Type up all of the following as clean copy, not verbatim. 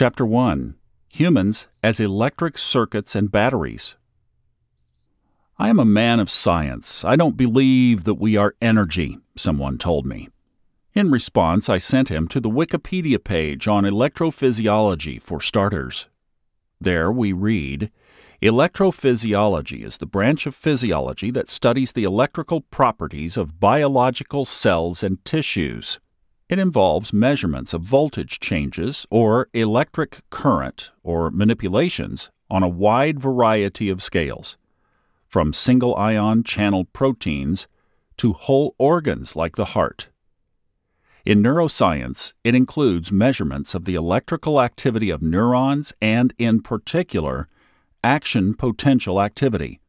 Chapter 1. Humans as Electric Circuits and Batteries. I am a man of science. I don't believe that we are energy, someone told me. In response, I sent him to the Wikipedia page on electrophysiology for starters. There we read, electrophysiology is the branch of physiology that studies the electrical properties of biological cells and tissues. It involves measurements of voltage changes or electric current or manipulations on a wide variety of scales, from single-ion channel proteins to whole organs like the heart. In neuroscience, it includes measurements of the electrical activity of neurons and, in particular, action potential activity.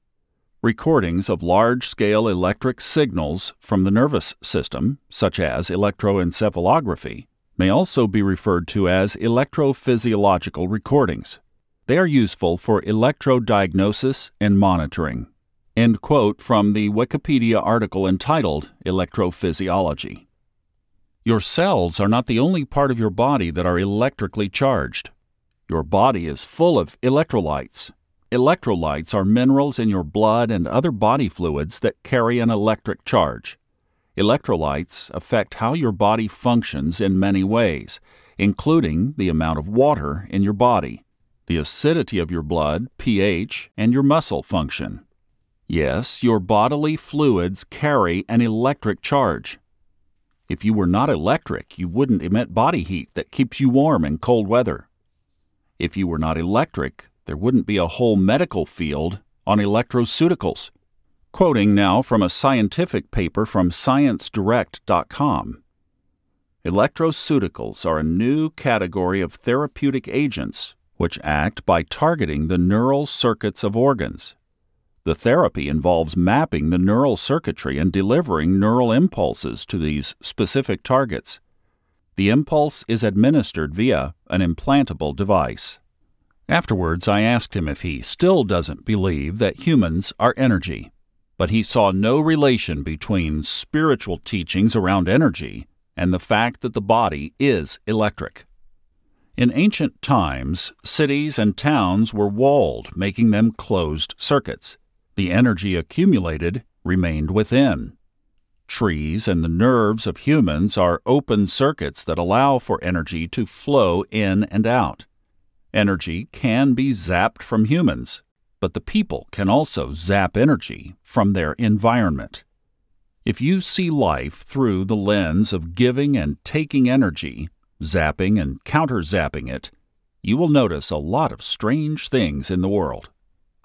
Recordings of large-scale electric signals from the nervous system, such as electroencephalography, may also be referred to as electrophysiological recordings. They are useful for electrodiagnosis and monitoring. End quote from the Wikipedia article entitled Electrophysiology. Your cells are not the only part of your body that are electrically charged. Your body is full of electrolytes. Electrolytes are minerals in your blood and other body fluids that carry an electric charge. Electrolytes affect how your body functions in many ways, including the amount of water in your body, the acidity of your blood, pH, and your muscle function. Yes, your bodily fluids carry an electric charge. If you were not electric, you wouldn't emit body heat that keeps you warm in cold weather. If you were not electric, there wouldn't be a whole medical field on electroceuticals. Quoting now from a scientific paper from ScienceDirect.com. Electroceuticals are a new category of therapeutic agents which act by targeting the neural circuits of organs. The therapy involves mapping the neural circuitry and delivering neural impulses to these specific targets. The impulse is administered via an implantable device. Afterwards, I asked him if he still doesn't believe that humans are energy, but he saw no relation between spiritual teachings around energy and the fact that the body is electric. In ancient times, cities and towns were walled, making them closed circuits. The energy accumulated remained within. Trees and the nerves of humans are open circuits that allow for energy to flow in and out. Energy can be zapped from humans, but the people can also zap energy from their environment. If you see life through the lens of giving and taking energy, zapping and counter-zapping it, you will notice a lot of strange things in the world.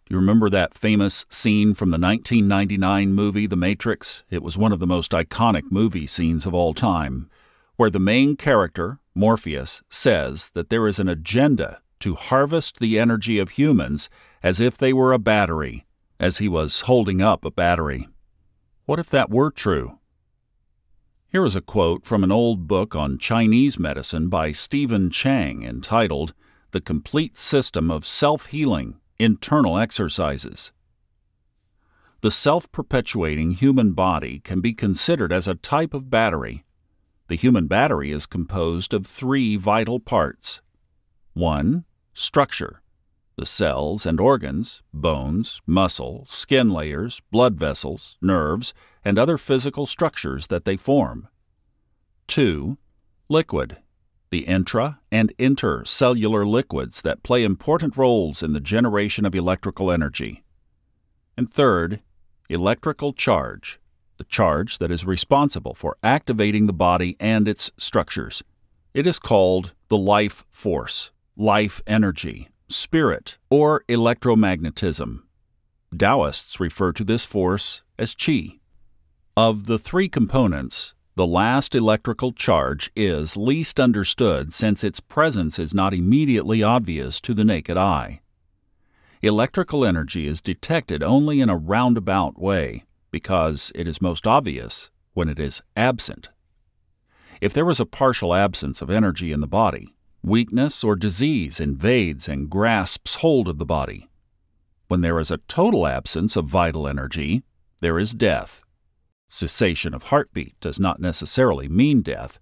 Do you remember that famous scene from the 1999 movie The Matrix? It was one of the most iconic movie scenes of all time, where the main character, Morpheus, says that there is an agenda to harvest the energy of humans as if they were a battery, as he was holding up a battery. What if that were true? Here is a quote from an old book on Chinese medicine by Stephen Chang entitled The Complete System of Self-Healing Internal Exercises. The self-perpetuating human body can be considered as a type of battery. The human battery is composed of three vital parts. 1. Structure. The cells and organs, bones, muscle, skin layers, blood vessels, nerves, and other physical structures that they form. 2. Liquid. The intra- and intercellular liquids that play important roles in the generation of electrical energy. And 3rd, electrical charge. The charge that is responsible for activating the body and its structures. It is called the life force, life energy, spirit, or electromagnetism. Taoists refer to this force as qi. Of the three components, the last electrical charge is least understood since its presence is not immediately obvious to the naked eye. Electrical energy is detected only in a roundabout way because it is most obvious when it is absent. If there is a partial absence of energy in the body, weakness or disease invades and grasps hold of the body. When there is a total absence of vital energy, there is death. Cessation of heartbeat does not necessarily mean death,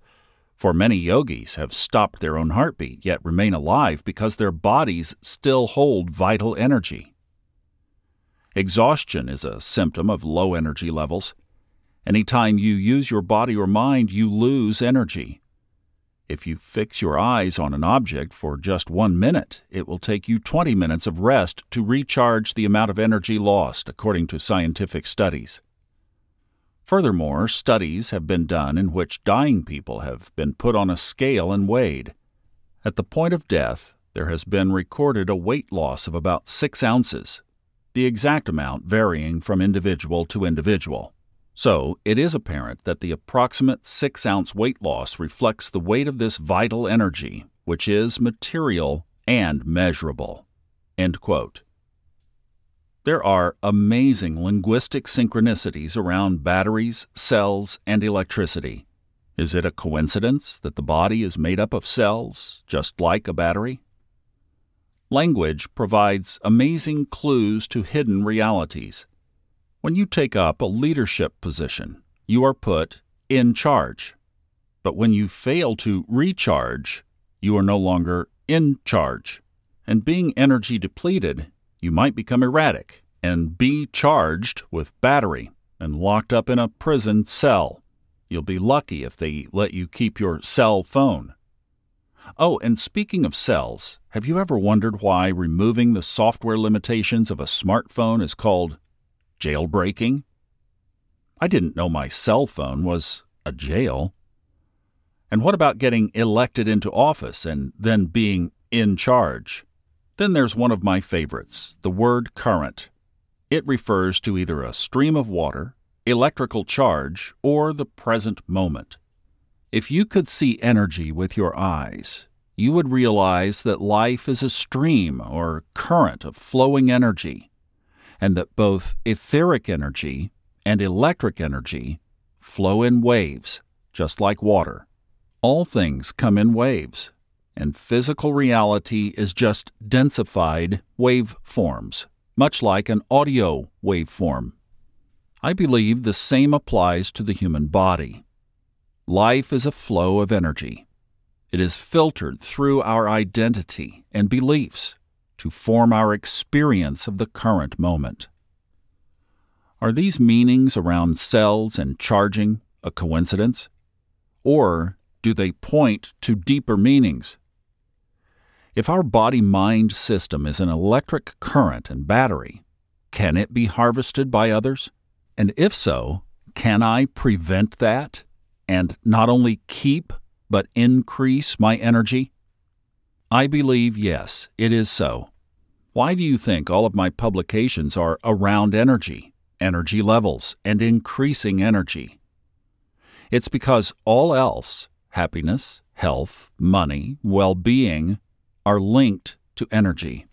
For many yogis have stopped their own heartbeat yet remain alive because their bodies still hold vital energy. Exhaustion is a symptom of low energy levels. Anytime you use your body or mind, you lose energy. If you fix your eyes on an object for just 1 minute, it will take you 20 minutes of rest to recharge the amount of energy lost, according to scientific studies. Furthermore, studies have been done in which dying people have been put on a scale and weighed. At the point of death, there has been recorded a weight loss of about 6 ounces, the exact amount varying from individual to individual. So, it is apparent that the approximate 6-ounce weight loss reflects the weight of this vital energy, which is material and measurable." End quote. There are amazing linguistic synchronicities around batteries, cells, and electricity. Is it a coincidence that the body is made up of cells, just like a battery? Language provides amazing clues to hidden realities. When you take up a leadership position, you are put in charge. But when you fail to recharge, you are no longer in charge. And being energy depleted, you might become erratic and be charged with battery and locked up in a prison cell. You'll be lucky if they let you keep your cell phone. Oh, and speaking of cells, have you ever wondered why removing the software limitations of a smartphone is called jailbreaking? I didn't know my cell phone was a jail. And what about getting elected into office and then being in charge? Then there's one of my favorites, the word current. It refers to either a stream of water, electrical charge, or the present moment. If you could see energy with your eyes, you would realize that life is a stream or current of flowing energy, and that both etheric energy and electric energy flow in waves, just like water. All things come in waves, and physical reality is just densified waveforms, much like an audio waveform. I believe the same applies to the human body. Life is a flow of energy. It is filtered through our identity and beliefs to form our experience of the current moment. Are these meanings around cells and charging a coincidence? Or do they point to deeper meanings? If our body-mind system is an electric current and battery, can it be harvested by others? And if so, can I prevent that and not only keep but increase my energy? I believe yes, it is so. Why do you think all of my publications are around energy, energy levels, and increasing energy? It's because all else, happiness, health, money, well-being, are linked to energy.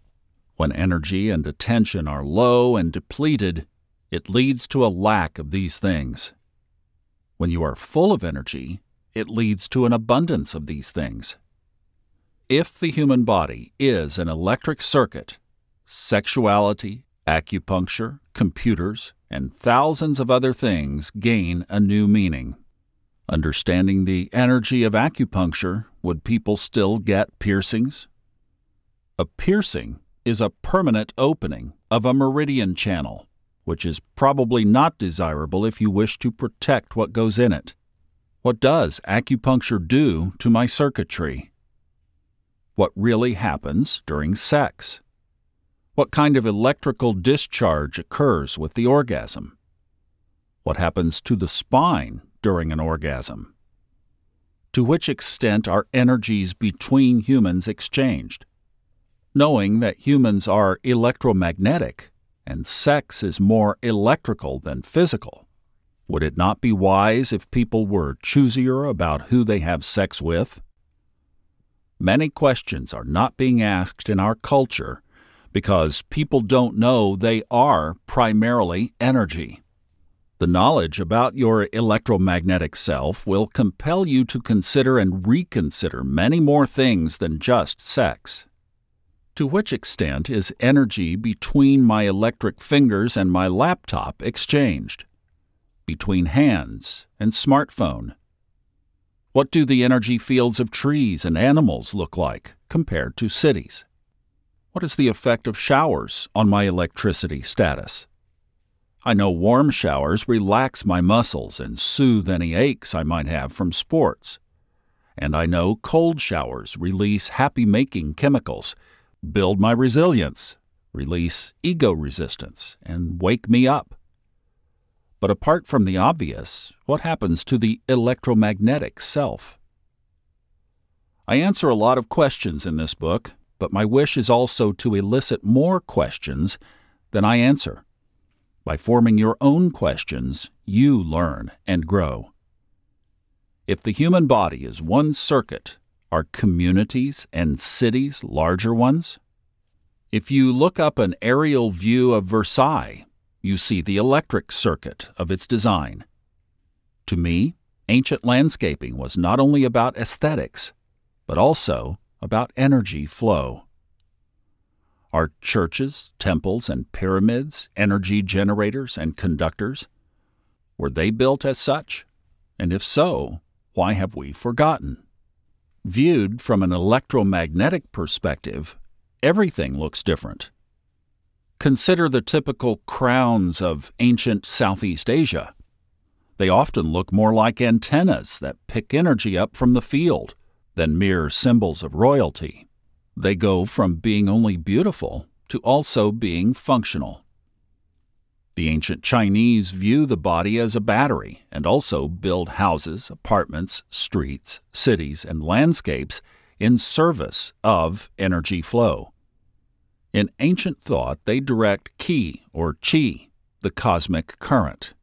When energy and attention are low and depleted, it leads to a lack of these things. When you are full of energy, it leads to an abundance of these things. If the human body is an electric circuit, sexuality, acupuncture, computers, and thousands of other things gain a new meaning. Understanding the energy of acupuncture, would people still get piercings? A piercing is a permanent opening of a meridian channel, which is probably not desirable if you wish to protect what goes in it. What does acupuncture do to my circuitry? What really happens during sex? What kind of electrical discharge occurs with the orgasm? What happens to the spine during an orgasm? To which extent are energies between humans exchanged? Knowing that humans are electromagnetic and sex is more electrical than physical, would it not be wise if people were choosier about who they have sex with? Many questions are not being asked in our culture because people don't know they are primarily energy. The knowledge about your electromagnetic self will compel you to consider and reconsider many more things than just sex. To which extent is energy between my electric fingers and my laptop exchanged? Between hands and smartphone? What do the energy fields of trees and animals look like compared to cities? What is the effect of showers on my electricity status? I know warm showers relax my muscles and soothe any aches I might have from sports. And I know cold showers release happy-making chemicals, build my resilience, release ego resistance, and wake me up. But apart from the obvious, what happens to the electromagnetic self? I answer a lot of questions in this book, but my wish is also to elicit more questions than I answer. By forming your own questions, you learn and grow. If the human body is one circuit, are communities and cities larger ones? If you look up an aerial view of Versailles, you see the electric circuit of its design. To me, ancient landscaping was not only about aesthetics, but also about energy flow. Are churches, temples, and pyramids energy generators and conductors? Were they built as such? And if so, why have we forgotten? Viewed from an electromagnetic perspective, everything looks different. Consider the typical crowns of ancient Southeast Asia. They often look more like antennas that pick energy up from the field than mere symbols of royalty. They go from being only beautiful to also being functional. The ancient Chinese view the body as a battery and also build houses, apartments, streets, cities, and landscapes in service of energy flow. In ancient thought, they direct qi or qi, the cosmic current.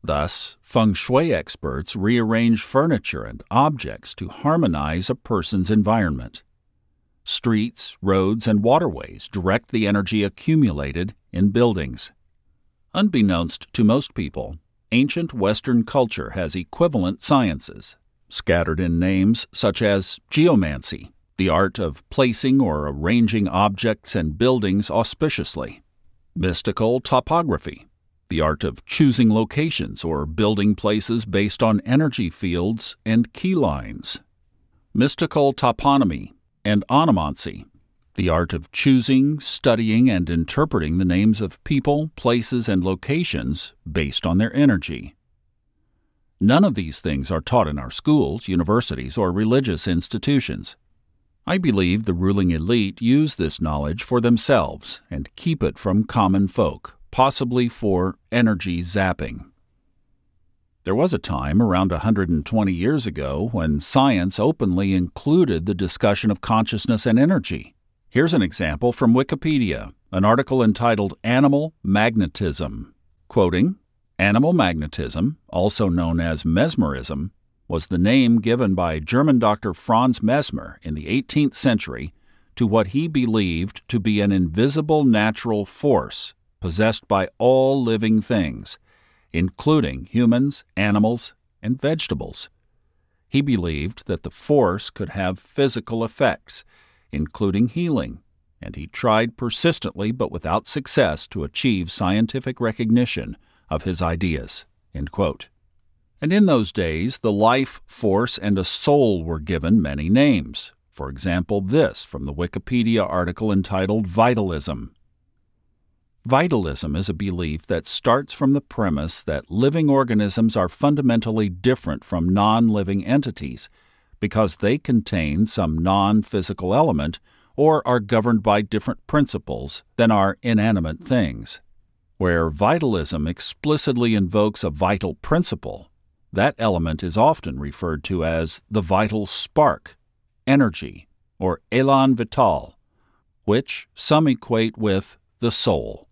Thus, feng shui experts rearrange furniture and objects to harmonize a person's environment. Streets, roads, and waterways direct the energy accumulated in buildings. Unbeknownst to most people, ancient Western culture has equivalent sciences, scattered in names such as geomancy, the art of placing or arranging objects and buildings auspiciously; mystical topography, the art of choosing locations or building places based on energy fields and key lines; mystical toponymy and onomancy, the art of choosing, studying, and interpreting the names of people, places, and locations based on their energy. None of these things are taught in our schools, universities, or religious institutions. I believe the ruling elite use this knowledge for themselves and keep it from common folk, possibly for energy zapping. There was a time around 120 years ago when science openly included the discussion of consciousness and energy. Here's an example from Wikipedia, an article entitled Animal Magnetism. Quoting, "Animal magnetism, also known as mesmerism, was the name given by German Dr. Franz Mesmer in the 18th century to what he believed to be an invisible natural force possessed by all living things, including humans, animals, and vegetables. He believed that the force could have physical effects, including healing, and he tried persistently but without success to achieve scientific recognition of his ideas." End quote. And in those days, the life force and a soul were given many names. For example, this from the Wikipedia article entitled Vitalism. Vitalism is a belief that starts from the premise that living organisms are fundamentally different from non-living entities because they contain some non-physical element or are governed by different principles than are inanimate things. Where vitalism explicitly invokes a vital principle, that element is often referred to as the vital spark, energy, or élan vital, which some equate with the soul.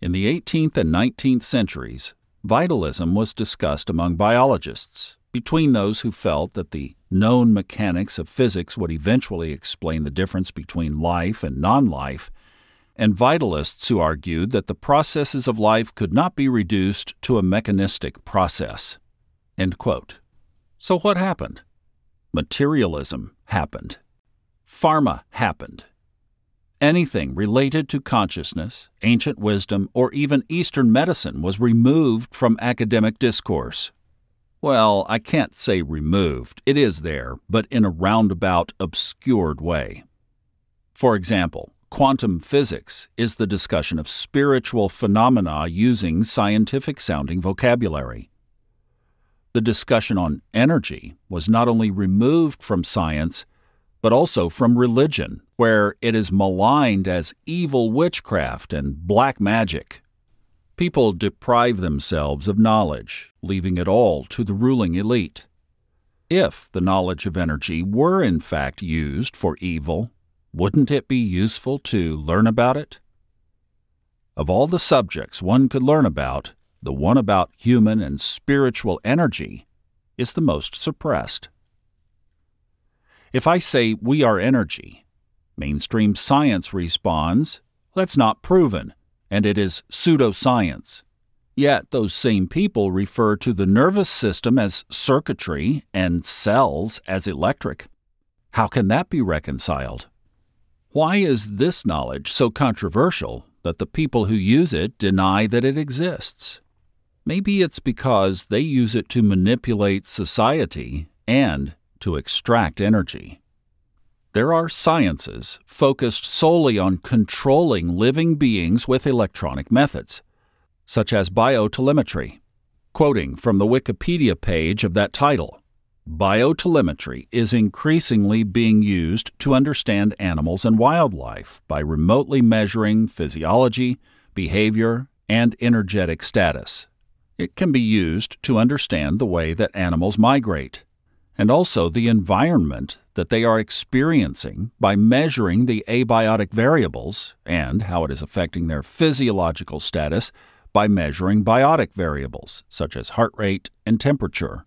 In the 18th and 19th centuries, vitalism was discussed among biologists, between those who felt that the known mechanics of physics would eventually explain the difference between life and non-life, and vitalists who argued that the processes of life could not be reduced to a mechanistic process. End quote. So what happened? Materialism happened. Pharma happened. Anything related to consciousness, ancient wisdom, or even Eastern medicine was removed from academic discourse. Well, I can't say removed. It is there, but in a roundabout, obscured way. For example, quantum physics is the discussion of spiritual phenomena using scientific-sounding vocabulary. The discussion on energy was not only removed from science, but also from religion, where it is maligned as evil witchcraft and black magic. People deprive themselves of knowledge, leaving it all to the ruling elite. If the knowledge of energy were in fact used for evil, wouldn't it be useful to learn about it? Of all the subjects one could learn about, the one about human and spiritual energy is the most suppressed. If I say we are energy, mainstream science responds, that's not proven, and it is pseudoscience. Yet those same people refer to the nervous system as circuitry and cells as electric. How can that be reconciled? Why is this knowledge so controversial that the people who use it deny that it exists? Maybe it's because they use it to manipulate society and to extract energy. There are sciences focused solely on controlling living beings with electronic methods, such as biotelemetry. Quoting from the Wikipedia page of that title, biotelemetry is increasingly being used to understand animals and wildlife by remotely measuring physiology, behavior, and energetic status. It can be used to understand the way that animals migrate, and also the environment that they are experiencing by measuring the abiotic variables and how it is affecting their physiological status by measuring biotic variables, such as heart rate and temperature.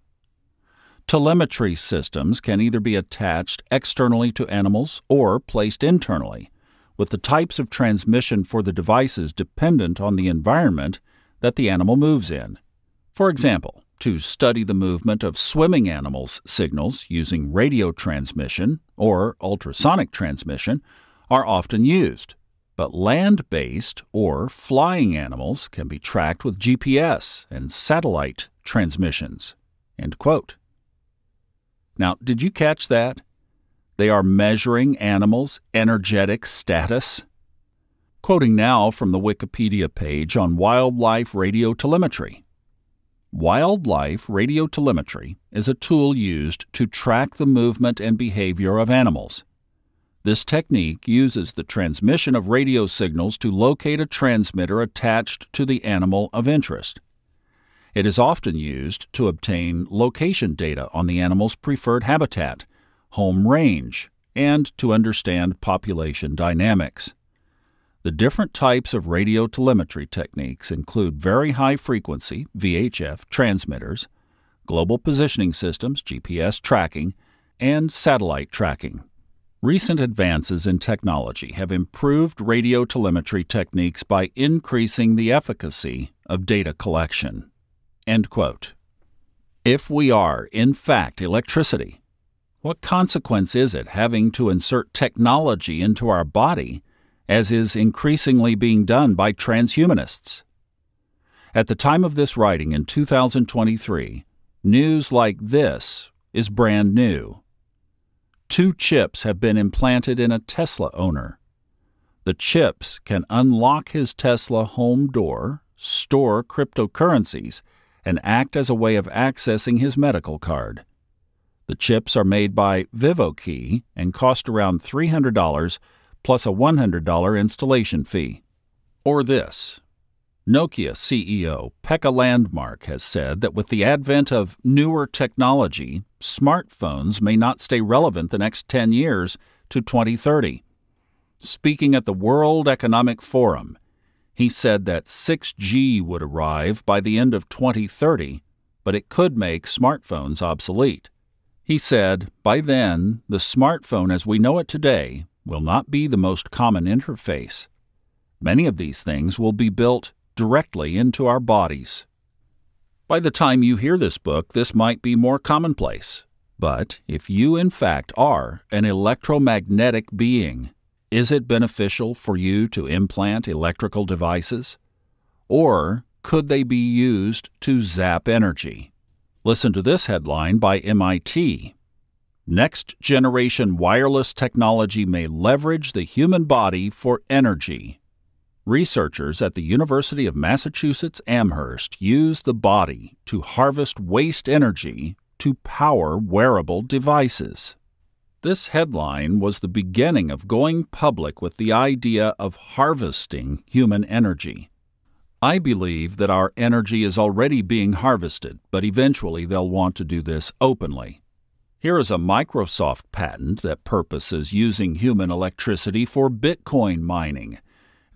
Telemetry systems can either be attached externally to animals or placed internally, with the types of transmission for the devices dependent on the environment that the animal moves in. For example, to study the movement of swimming animals, signals using radio transmission or ultrasonic transmission are often used, but land-based or flying animals can be tracked with GPS and satellite transmissions." End quote. Now, did you catch that? They are measuring animals' energetic status. Quoting now from the Wikipedia page on wildlife radiotelemetry. Wildlife radiotelemetry is a tool used to track the movement and behavior of animals. This technique uses the transmission of radio signals to locate a transmitter attached to the animal of interest. It is often used to obtain location data on the animal's preferred habitat, home range, and to understand population dynamics. The different types of radiotelemetry techniques include very high-frequency VHF transmitters, global positioning systems GPS tracking, and satellite tracking. Recent advances in technology have improved radiotelemetry techniques by increasing the efficacy of data collection. End quote. If we are, in fact, electricity, what consequence is it having to insert technology into our body, as is increasingly being done by transhumanists? At the time of this writing in 2023, news like this is brand new. 2 chips have been implanted in a Tesla owner. The chips can unlock his Tesla home door, store cryptocurrencies, and act as a way of accessing his medical card. The chips are made by VivoKey and cost around $300 plus a $100 installation fee. Or this. Nokia CEO Pekka Landmark has said that with the advent of newer technology, smartphones may not stay relevant the next 10 years to 2030. Speaking at the World Economic Forum, he said that 6G would arrive by the end of 2030, but it could make smartphones obsolete. He said, by then, the smartphone as we know it today will not be the most common interface. Many of these things will be built directly into our bodies. By the time you hear this book, this might be more commonplace. But if you, in fact, are an electromagnetic being, is it beneficial for you to implant electrical devices? Or could they be used to zap energy? Listen to this headline by MIT. Next generation wireless technology may leverage the human body for energy. Researchers at the University of Massachusetts Amherst use the body to harvest waste energy to power wearable devices. This headline was the beginning of going public with the idea of harvesting human energy. I believe that our energy is already being harvested, but eventually they'll want to do this openly. Here is a Microsoft patent that purposes using human electricity for Bitcoin mining.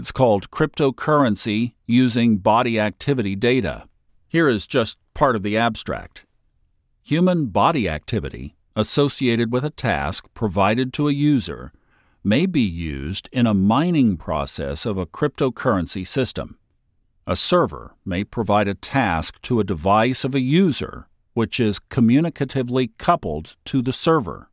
It's called cryptocurrency using body activity data. Here is just part of the abstract. Human body activity associated with a task provided to a user may be used in a mining process of a cryptocurrency system. A server may provide a task to a device of a user which is communicatively coupled to the server.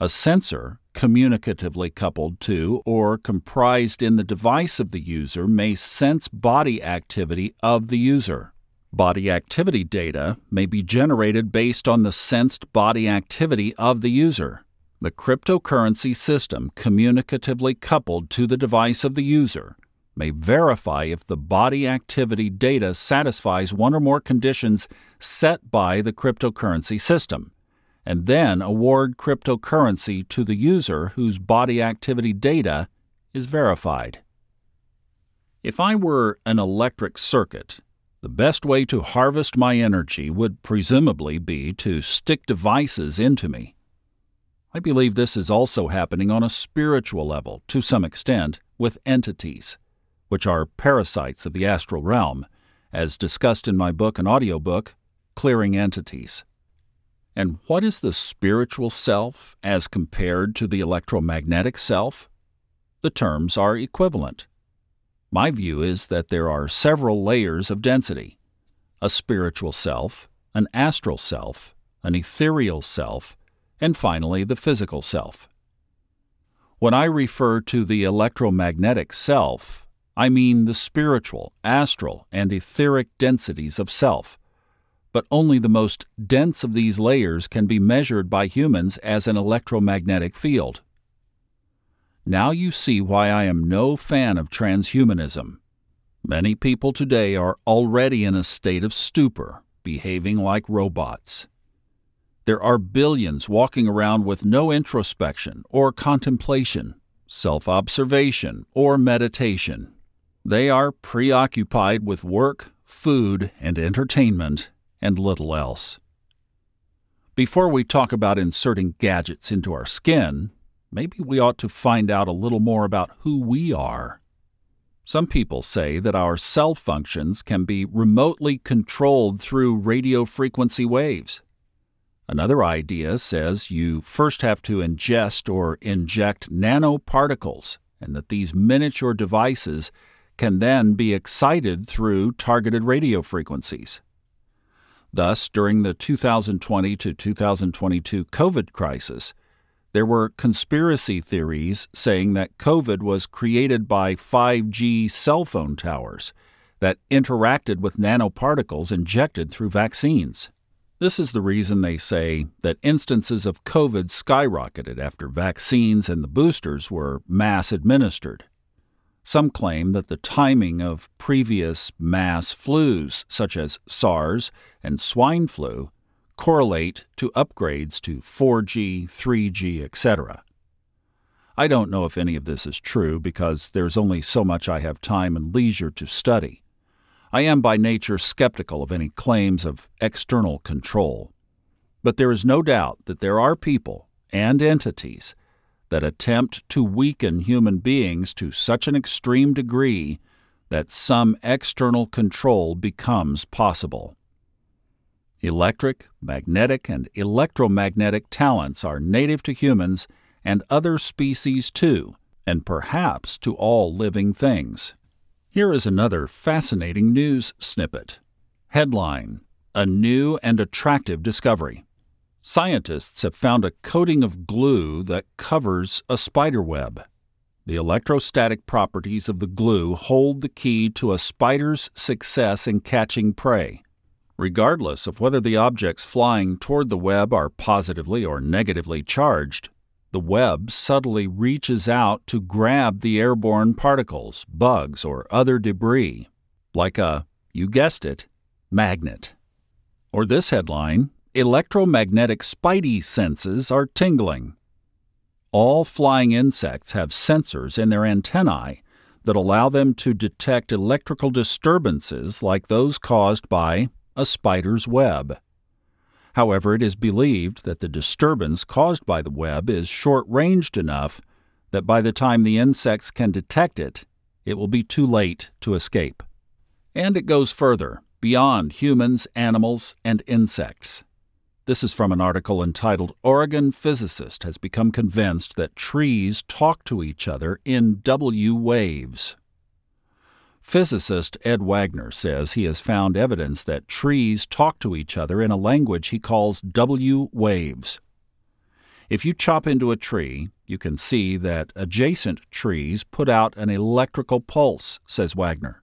A sensor communicatively coupled to or comprised in the device of the user may sense body activity of the user. Body activity data may be generated based on the sensed body activity of the user. The cryptocurrency system communicatively coupled to the device of the user may verify if the body activity data satisfies one or more conditions set by the cryptocurrency system, and then award cryptocurrency to the user whose body activity data is verified. If I were an electric circuit, the best way to harvest my energy would presumably be to stick devices into me. I believe this is also happening on a spiritual level, to some extent, with entities, which are parasites of the astral realm, as discussed in my book and audiobook, Clearing Entities. And what is the spiritual self as compared to the electromagnetic self? The terms are equivalent. My view is that there are several layers of density: a spiritual self, an astral self, an ethereal self, and finally the physical self. When I refer to the electromagnetic self, I mean the spiritual, astral, and etheric densities of self, but only the most dense of these layers can be measured by humans as an electromagnetic field. Now you see why I am no fan of transhumanism. Many people today are already in a state of stupor, behaving like robots. There are billions walking around with no introspection or contemplation, self-observation, or meditation. They are preoccupied with work, food, and entertainment, and little else. Before we talk about inserting gadgets into our skin, maybe we ought to find out a little more about who we are. Some people say that our cell functions can be remotely controlled through radio frequency waves. Another idea says you first have to ingest or inject nanoparticles, and that these miniature devices can then be excited through targeted radio frequencies. Thus, during the 2020 to 2022 COVID crisis, there were conspiracy theories saying that COVID was created by 5G cell phone towers that interacted with nanoparticles injected through vaccines. This is the reason they say that instances of COVID skyrocketed after vaccines and the boosters were mass administered. Some claim that the timing of previous mass flus, such as SARS and swine flu, correlate to upgrades to 4G, 3G, etc. I don't know if any of this is true because there's only so much I have time and leisure to study. I am by nature skeptical of any claims of external control. But there is no doubt that there are people and entities that attempt to weaken human beings to such an extreme degree that some external control becomes possible. Electric, magnetic, and electromagnetic talents are native to humans and other species too, and perhaps to all living things. Here is another fascinating news snippet. Headline: A new and attractive discovery. Scientists have found a coating of glue that covers a spider web. The electrostatic properties of the glue hold the key to a spider's success in catching prey. Regardless of whether the objects flying toward the web are positively or negatively charged, the web subtly reaches out to grab the airborne particles, bugs, or other debris, like a, you guessed it, magnet. Or this headline, Electromagnetic Spidey senses are tingling. All flying insects have sensors in their antennae that allow them to detect electrical disturbances like those caused by a spider's web. However, it is believed that the disturbance caused by the web is short-ranged enough that by the time the insects can detect it, it will be too late to escape. And it goes further, beyond humans, animals, and insects. This is from an article entitled Oregon Physicist Has Become Convinced That Trees Talk to Each Other in W Waves. Physicist Ed Wagner says he has found evidence that trees talk to each other in a language he calls W waves. If you chop into a tree, you can see that adjacent trees put out an electrical pulse, says Wagner.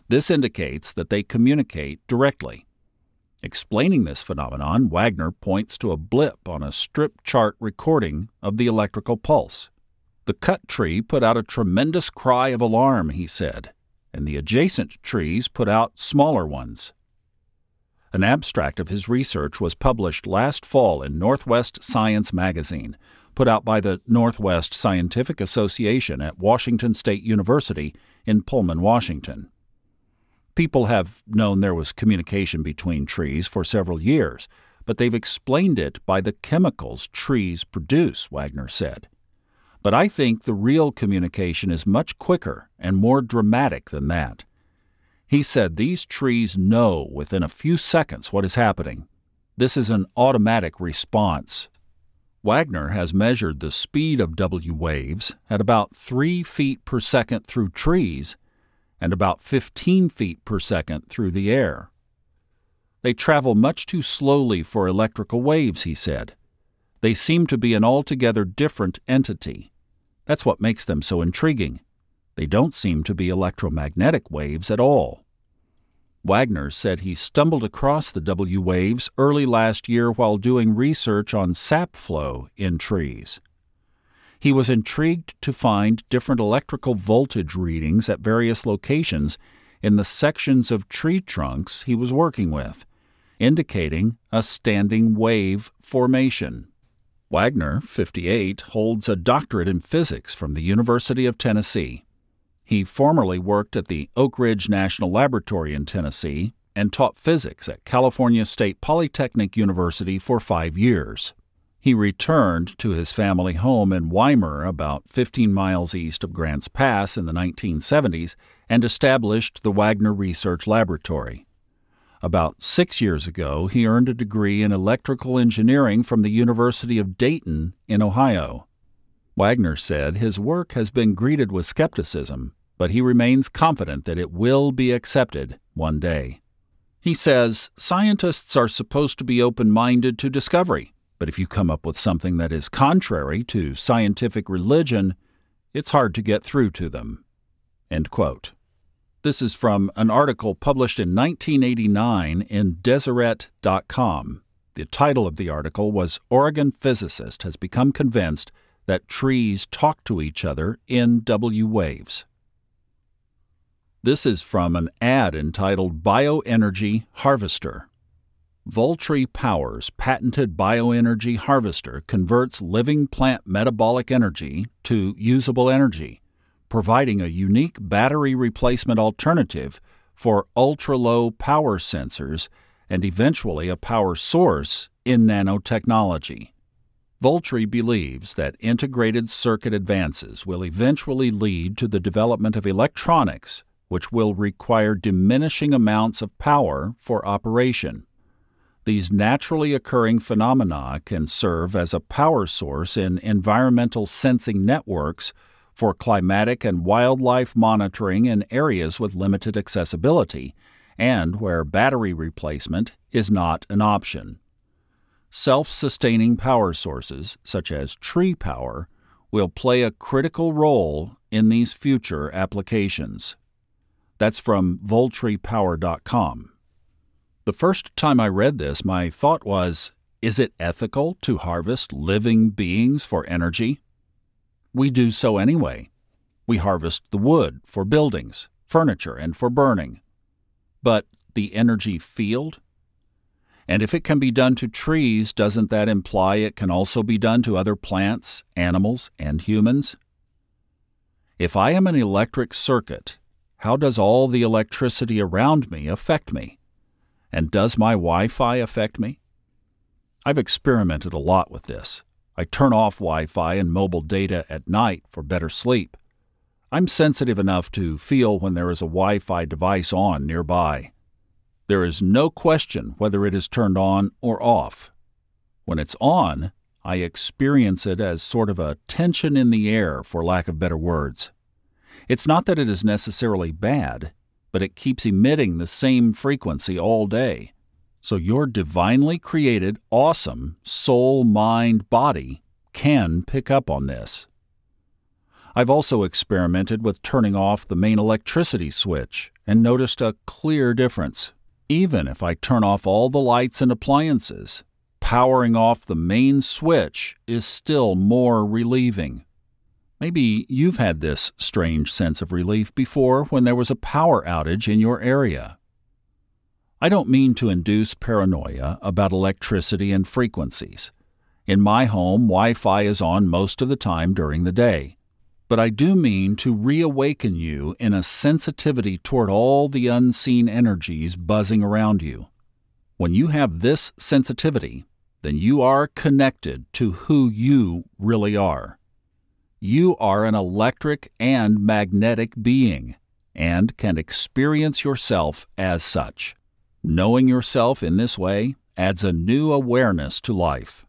This indicates that they communicate directly. Explaining this phenomenon, Wagner points to a blip on a strip chart recording of the electrical pulse. The cut tree put out a tremendous cry of alarm, he said, and the adjacent trees put out smaller ones. An abstract of his research was published last fall in Northwest Science magazine, put out by the Northwest Scientific Association at Washington State University in Pullman, Washington. People have known there was communication between trees for several years, but they've explained it by the chemicals trees produce, Wagner said. But I think the real communication is much quicker and more dramatic than that. He said these trees know within a few seconds what is happening. This is an automatic response. Wagner has measured the speed of W waves at about 3 feet per second through trees and about 15 feet per second through the air. They travel much too slowly for electrical waves, he said. They seem to be an altogether different entity. That's what makes them so intriguing. They don't seem to be electromagnetic waves at all. Wagner said he stumbled across the W waves early last year while doing research on sap flow in trees. He was intrigued to find different electrical voltage readings at various locations in the sections of tree trunks he was working with, indicating a standing wave formation. Wagner, 58, holds a doctorate in physics from the University of Tennessee. He formerly worked at the Oak Ridge National Laboratory in Tennessee and taught physics at California State Polytechnic University for 5 years. He returned to his family home in Weimar, about 15 miles east of Grants Pass, in the 1970s and established the Wagner Research Laboratory. About 6 years ago, he earned a degree in electrical engineering from the University of Dayton in Ohio. Wagner said his work has been greeted with skepticism, but he remains confident that it will be accepted one day. He says, scientists are supposed to be open-minded to discovery, but if you come up with something that is contrary to scientific religion, it's hard to get through to them. End quote. This is from an article published in 1989 in Deseret.com. The title of the article was Oregon Physicist Has Become Convinced That Trees Talk to Each Other in W Waves. This is from an ad entitled Bioenergy Harvester. Voltri Power's patented Bioenergy Harvester converts living plant metabolic energy to usable energy, providing a unique battery replacement alternative for ultra-low power sensors and eventually a power source in nanotechnology. Voltri believes that integrated circuit advances will eventually lead to the development of electronics, which will require diminishing amounts of power for operation. These naturally occurring phenomena can serve as a power source in environmental sensing networks for climatic and wildlife monitoring in areas with limited accessibility and where battery replacement is not an option. Self-sustaining power sources, such as tree power, will play a critical role in these future applications. That's from VoltriPower.com. The first time I read this, my thought was, is it ethical to harvest living beings for energy? We do so anyway. We harvest the wood for buildings, furniture, and for burning. But the energy field? And if it can be done to trees, doesn't that imply it can also be done to other plants, animals, and humans? If I am an electric circuit, how does all the electricity around me affect me? And does my Wi-Fi affect me? I've experimented a lot with this. I turn off Wi-Fi and mobile data at night for better sleep. I'm sensitive enough to feel when there is a Wi-Fi device on nearby. There is no question whether it is turned on or off. When it's on, I experience it as sort of a tension in the air, for lack of better words. It's not that it is necessarily bad, but it keeps emitting the same frequency all day. So your divinely created, awesome soul, mind, body can pick up on this. I've also experimented with turning off the main electricity switch and noticed a clear difference. Even if I turn off all the lights and appliances, powering off the main switch is still more relieving. Maybe you've had this strange sense of relief before when there was a power outage in your area. I don't mean to induce paranoia about electricity and frequencies. In my home, Wi-Fi is on most of the time during the day. But I do mean to reawaken you in a sensitivity toward all the unseen energies buzzing around you. When you have this sensitivity, then you are connected to who you really are. You are an electric and magnetic being, and can experience yourself as such. Knowing yourself in this way adds a new awareness to life.